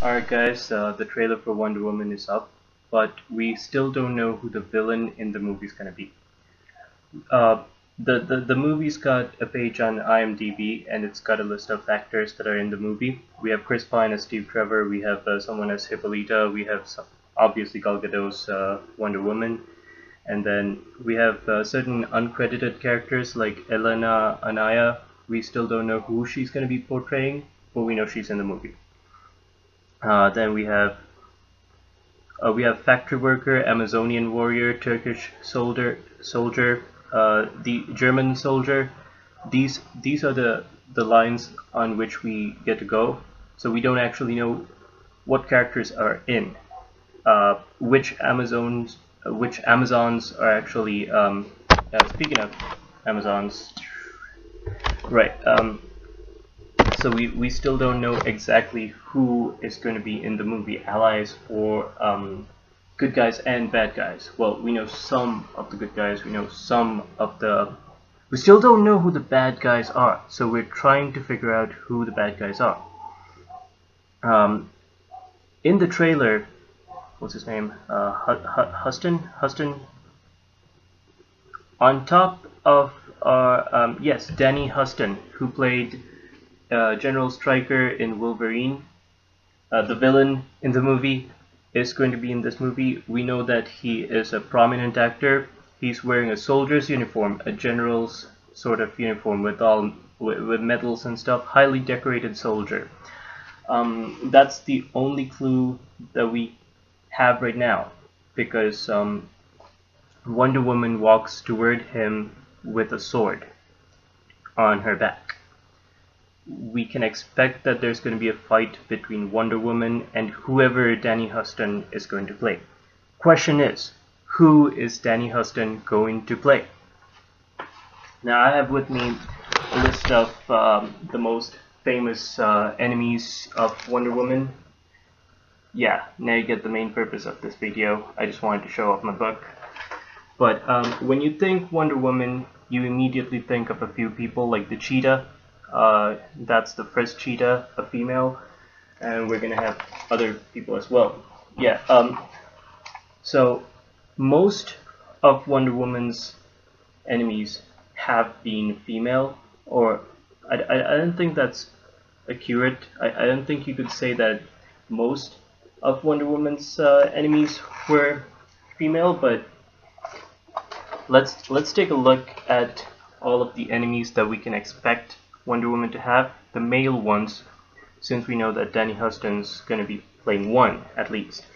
Alright guys, the trailer for Wonder Woman is up, but we still don't know who the villain in the movie is going to be. Uh, the movie's got a page on IMDb and it's got a list of actors that are in the movie. We have Chris Pine as Steve Trevor, we have someone as Hippolyta, we have obviously Gal Gadot's Wonder Woman, and then we have certain uncredited characters like Elena Anaya. We still don't know who she's going to be portraying, but we know she's in the movie. Then we have factory worker, Amazonian warrior, Turkish soldier, the German soldier. These are the lines on which we get to go. So we don't actually know what characters are in. Which Amazons are actually. Speaking of Amazons, right? So we still don't know exactly who is going to be in the movie, allies or good guys and bad guys. Well, we know some of the good guys, we know some of the... We still don't know who the bad guys are, so we're trying to figure out who the bad guys are. In the trailer, what's his name? Huston? On top of yes, Danny Huston, who played General Stryker in Wolverine. The villain in the movie is going to be in this movie. We know that he is a prominent actor. He's wearing a soldier's uniform, a general's sort of uniform with medals and stuff. Highly decorated soldier. That's the only clue that we have right now, because Wonder Woman walks toward him with a sword on her back. We can expect that there's going to be a fight between Wonder Woman and whoever Danny Huston is going to play. Question is, who is Danny Huston going to play? Now I have with me a list of the most famous enemies of Wonder Woman. Yeah, now you get the main purpose of this video. I just wanted to show off my book. But when you think Wonder Woman, you immediately think of a few people like the Cheetah. That's the first cheetah, a female, and we're gonna have other people as well. Yeah. So most of Wonder Woman's enemies have been female, or I don't think that's accurate. I don't think you could say that most of Wonder Woman's enemies were female, but let's take a look at all of the enemies that we can expect Wonder Woman to have, the male ones, since we know that Danny Huston's going to be playing one at least.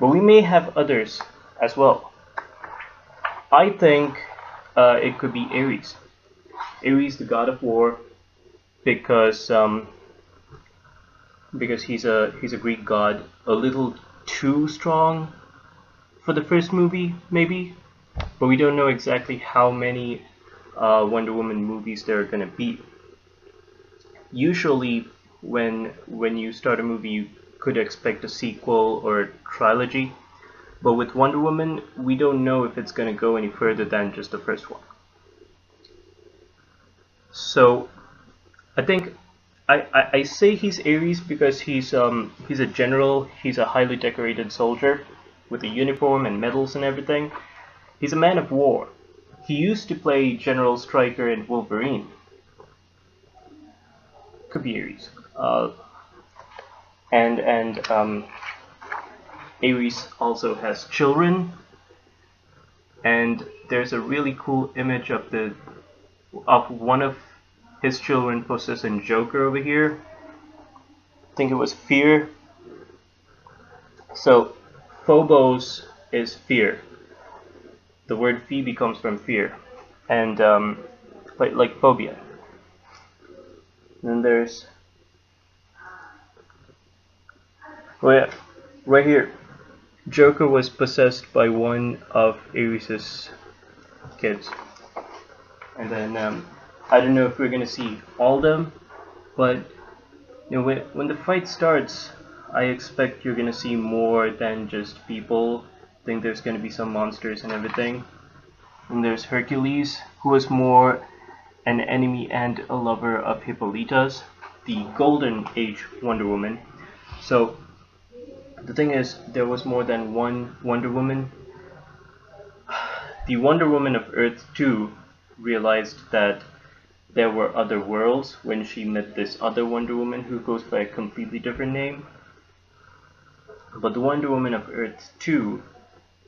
But we may have others as well. I think it could be Ares. Ares, the god of war, because he's a Greek god, a little too strong for the first movie, maybe. But we don't know exactly how many Wonder Woman movies there are going to be. Usually when you start a movie, you could expect a sequel or a trilogy, but with Wonder Woman we don't know if it's going to go any further than just the first one. So I think I say he's Ares because he's a general, he's a highly decorated soldier with a uniform and medals and everything. He's a man of war. He used to play General Stryker in Wolverine. Could be Ares. And Ares also has children, and there's a really cool image of one of his children possessing Joker over here. I think it was Fear. So Phobos is fear. The word Phoebe comes from fear, and like phobia. Then there's, oh yeah, right here, Joker was possessed by one of Ares's kids. And then I don't know if we're gonna see all of them, but you know, when the fight starts, I expect you're gonna see more than just people. I think there's gonna be some monsters and everything. And there's Hercules, who was more an enemy and a lover of Hippolyta's, the Golden Age Wonder Woman. So The thing is, there was more than one Wonder Woman. The Wonder Woman of Earth 2 realized that there were other worlds when she met this other Wonder Woman who goes by a completely different name. But the Wonder Woman of Earth 2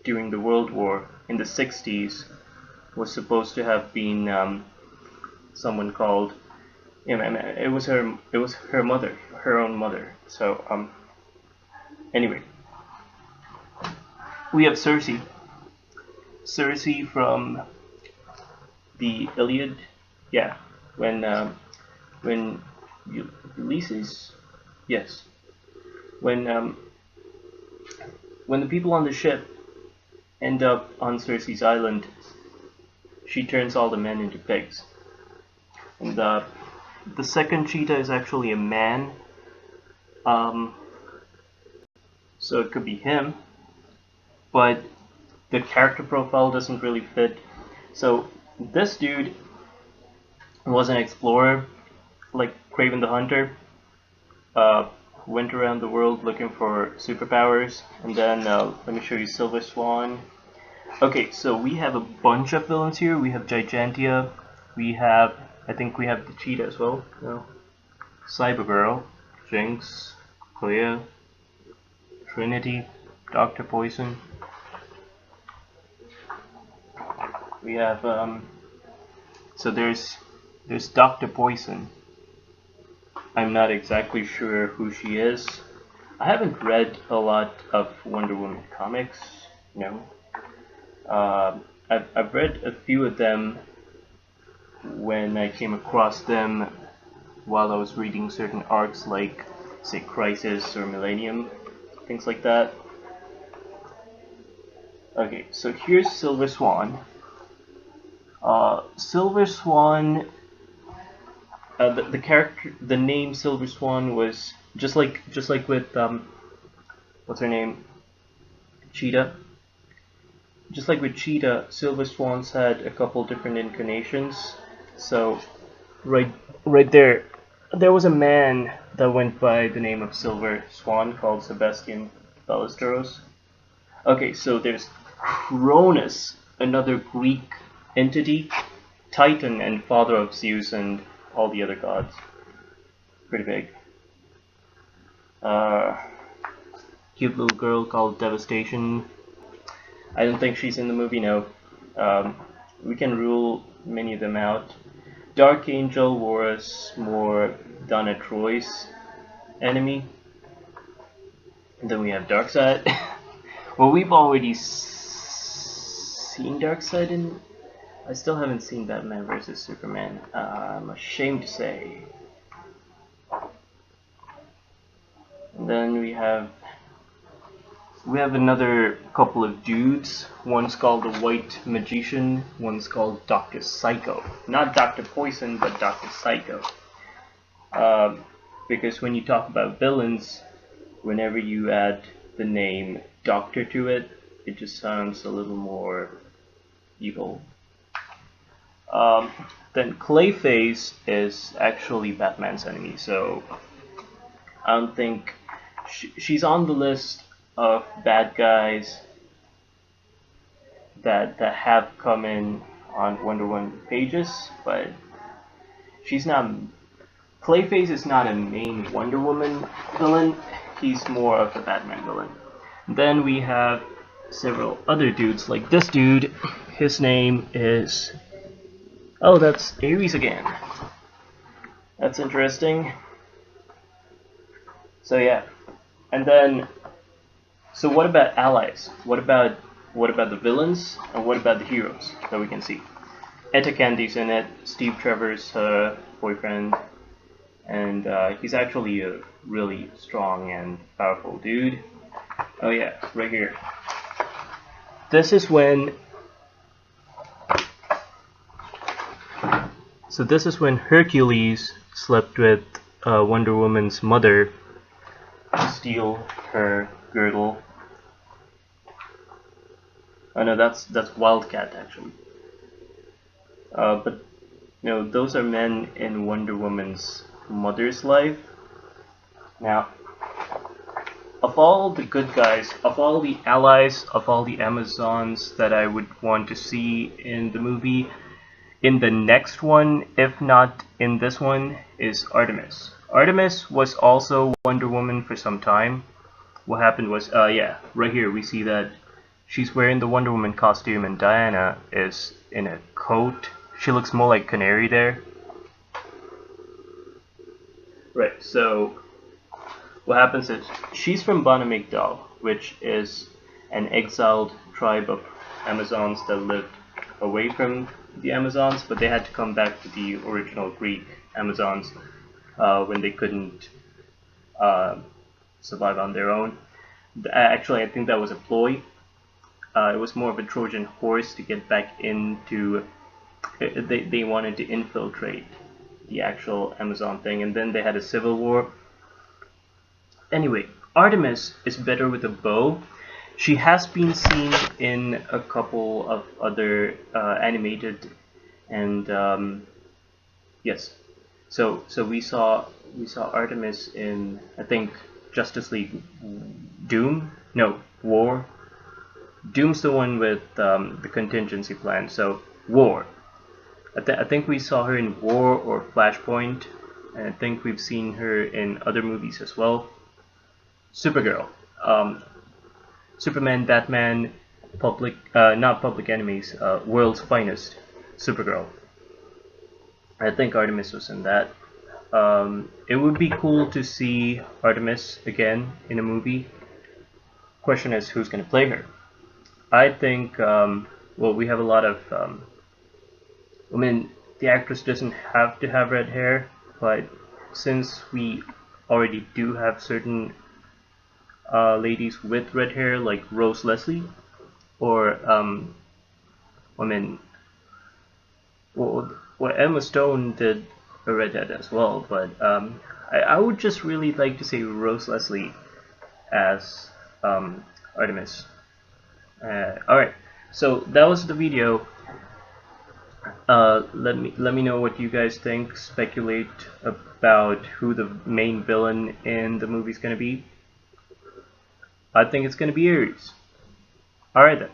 during the World War in the 60s was supposed to have been someone called, it was her mother, her own mother. So anyway, we have Circe from the Iliad. Yeah, when Ulysses, yes, when the people on the ship end up on Circe's island, she turns all the men into pigs. And the second cheetah is actually a man. So it could be him, but the character profile doesn't really fit. So this dude was an explorer, like Kraven the Hunter. Went around the world looking for superpowers, and then let me show you Silver Swan. Okay, so we have a bunch of villains here. We have Gigantia. I think we have the cheetah as well. No. Cybergirl, Jinx, Clea, Trinity, Dr. Poison. We have so there's Dr. Poison. I'm not exactly sure who she is. I haven't read a lot of Wonder Woman comics. No. I've read a few of them when I came across them while I was reading certain arcs, like say Crisis or Millennium, things like that. Okay, so here's Silver Swan. Silver Swan, the character, the name Silver Swan was just like with what's her name, Cheetah. Just like with Cheetah, Silver Swans had a couple different incarnations. So right there was a man that went by the name of Silver Swan called Sebastian Ballesteros. Okay, so there's Cronus, another Greek entity, Titan and father of Zeus and all the other gods. Pretty big. Cute little girl called Devastation. I don't think she's in the movie, no. We can rule many of them out. Dark Angel was more Donna Troy's enemy. And then we have Darkseid. Well, we've already seen Darkseid in... I still haven't seen Batman vs Superman. I'm ashamed to say. And then we have another couple of dudes. One's called the White Magician. One's called Dr. Psycho. Not Dr. Poison, but Dr. Psycho. Because when you talk about villains, whenever you add the name Doctor to it, it just sounds a little more evil. Then Clayface is actually Batman's enemy, so I don't think she's on the list of bad guys that have come in on Wonder Woman pages, but she's not. Clayface is not a main Wonder Woman villain. He's more of a Batman villain. Then we have several other dudes, like this dude. His name is... Oh, that's Ares again. That's interesting. So yeah, and then, so what about allies? What about the villains, and what about the heroes that we can see? Etta Candy's in it. Steve Trevor's boyfriend, and he's actually a really strong and powerful dude. Oh yeah, right here. This is when. So this is when Hercules slept with Wonder Woman's mother to steal her girdle. Oh no, that's Wildcat actually. But you know, those are men in Wonder Woman's mother's life. Now, of all the good guys, of all the allies, of all the Amazons that I would want to see in the movie, in the next one, if not in this one, is Artemis. Artemis was also Wonder Woman for some time. What happened was, yeah, right here we see that she's wearing the Wonder Woman costume and Diana is in a coat. She looks more like Canary there. Right, so what happens is she's from Bana Migdal, which is an exiled tribe of Amazons that lived away from the Amazons, but they had to come back to the original Greek Amazons when they couldn't survive on their own. Actually, I think that was a ploy. It was more of a Trojan horse to get back into. They wanted to infiltrate the actual Amazon thing, and then they had a civil war. Anyway, Artemis is better with a bow. She has been seen in a couple of other animated and yes. So we saw Artemis in, I think, Justice League Doom? No, War. Doom's the one with the contingency plan. So War. I think we saw her in War or Flashpoint, and I think we've seen her in other movies as well. Supergirl. Superman, Batman, not Public Enemies, World's Finest, Supergirl. I think Artemis was in that. It would be cool to see Artemis again in a movie. Question is, who's going to play her? I think, well, we have a lot of, I mean, the actress doesn't have to have red hair, but since we already do have certain ladies with red hair, like Rose Leslie, or, I mean, well, Emma Stone did a redhead as well, but I would just really like to see Rose Leslie as Artemis. Alright, so that was the video. Let me know what you guys think. Speculate about who the main villain in the movie is going to be. I think it's going to be Ares. Alright then.